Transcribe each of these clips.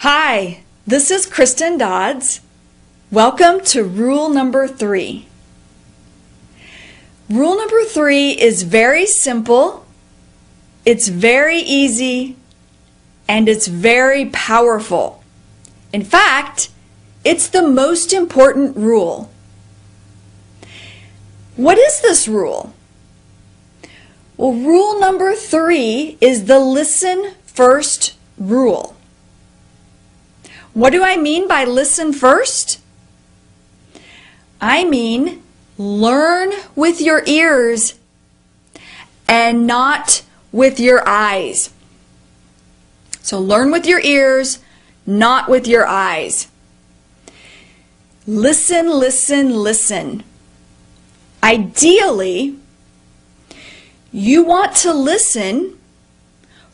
Hi, this is Kristen Dodds. Welcome to rule number 3. Rule number 3 is very simple, it's very easy, and it's very powerful. In fact, it's the most important rule. What is this rule? Well, rule number 3 is the listen first rule. What do I mean by listen first? I mean learn with your ears and not with your eyes. So learn with your ears, not with your eyes. Listen, listen, listen. Ideally, you want to listen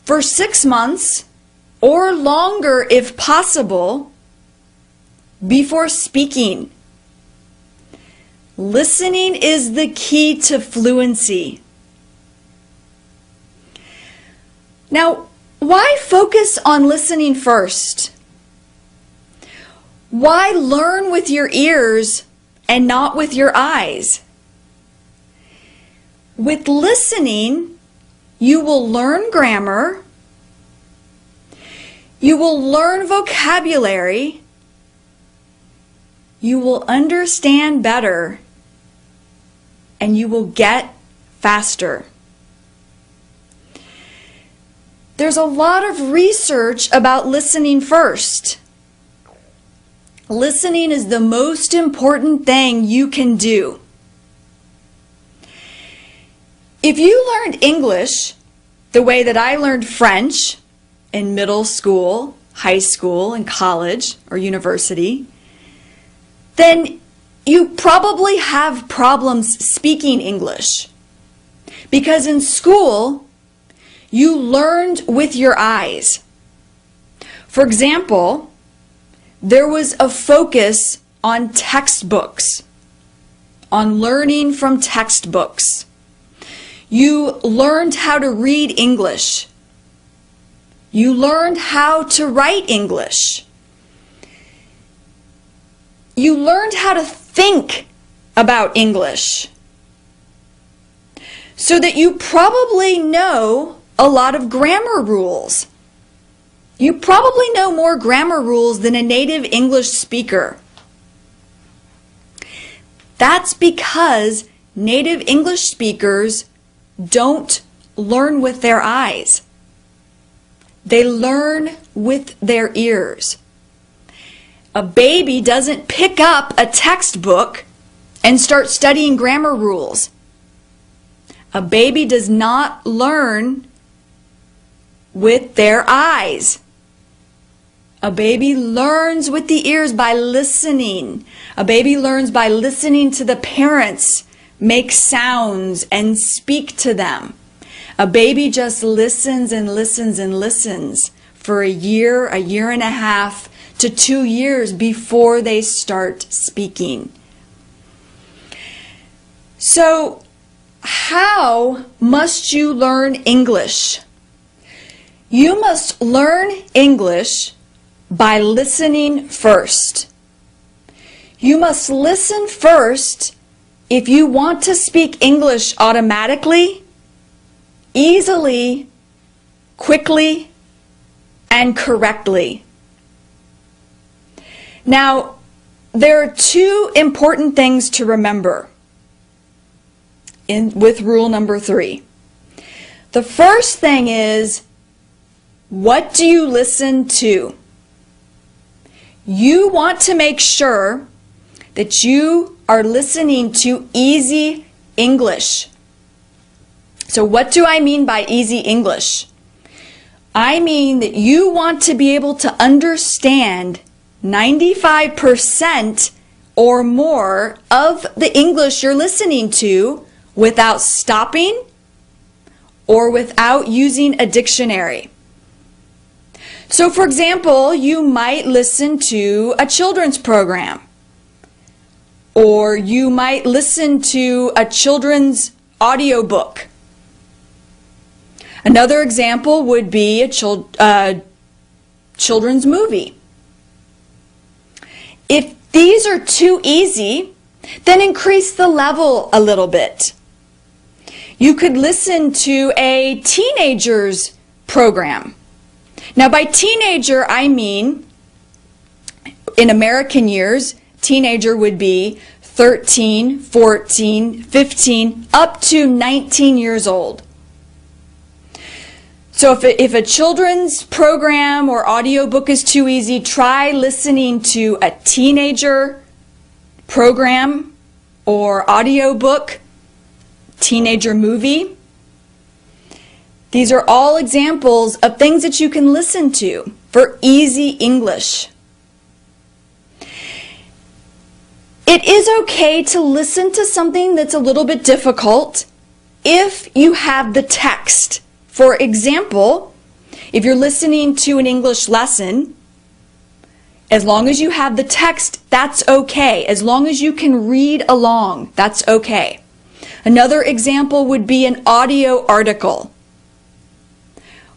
for 6 months or longer if possible before speaking. Listening is the key to fluency. Now, why focus on listening first? Why learn with your ears and not with your eyes? With listening, you will learn grammar, you will learn vocabulary, you will understand better, and you will get faster. There's a lot of research about listening first. Listening is the most important thing you can do. If you learned English the way that I learned French in middle school, high school, and college or university, then you probably have problems speaking English. Because in school, you learned with your eyes. For example, there was a focus on textbooks, on learning from textbooks. You learned how to read English. You learned how to write English. You learned how to think about English. So that you probably know a lot of grammar rules. You probably know more grammar rules than a native English speaker. That's because native English speakers don't learn with their eyes. They learn with their ears. A baby doesn't pick up a textbook and start studying grammar rules. A baby does not learn with their eyes. A baby learns with the ears by listening. A baby learns by listening to the parents make sounds and speak to them. A baby just listens and listens and listens for a year and a half to 2 years before they start speaking. So, how must you learn English? You must learn English by listening first. You must listen first if you want to speak English automatically, easily, quickly, and correctly. Now, there are 2 important things to remember with rule number 3. The first thing is, what do you listen to? You want to make sure that you are listening to easy English. So what do I mean by easy English? I mean that you want to be able to understand 95% or more of the English you're listening to without stopping or without using a dictionary. So for example, you might listen to a children's program, or you might listen to a children's audiobook. Another example would be a children's movie. If these are too easy, then increase the level a little bit. You could listen to a teenager's program. Now, by teenager, I mean, in American years, teenager would be 13, 14, 15, up to 19 years old. So if a children's program or audiobook is too easy, try listening to a teenager program or audiobook, teenager movie. These are all examples of things that you can listen to for easy English. It is okay to listen to something that's a little bit difficult if you have the text. For example, if you're listening to an English lesson, as long as you have the text, that's okay. As long as you can read along, that's okay. Another example would be an audio article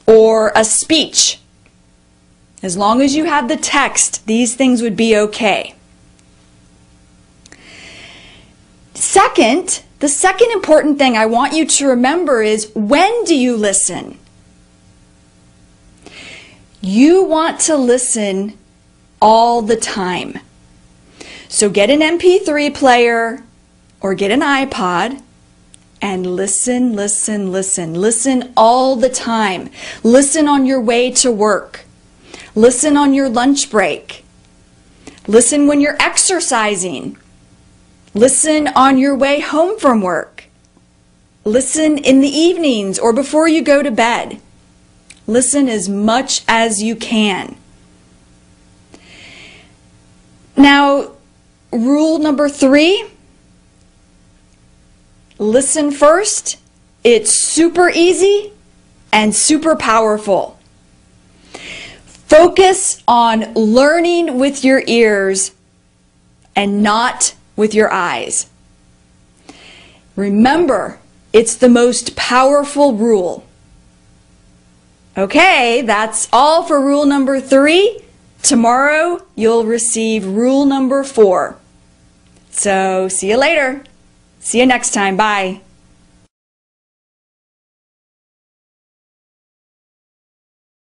or a speech. As long as you have the text, these things would be okay. Second, the second important thing I want you to remember is, when do you listen? You want to listen all the time. So get an MP3 player or get an iPod and listen, listen, listen. Listen all the time. Listen on your way to work. Listen on your lunch break. Listen when you're exercising. Listen on your way home from work. Listen in the evenings or before you go to bed. Listen as much as you can. Now, rule number 3, listen first. It's super easy and super powerful. Focus on learning with your ears and not with your eyes. Remember, it's the most powerful rule. Okay, that's all for rule number 3. Tomorrow, you'll receive rule number 4. So, see you later. See you next time. Bye.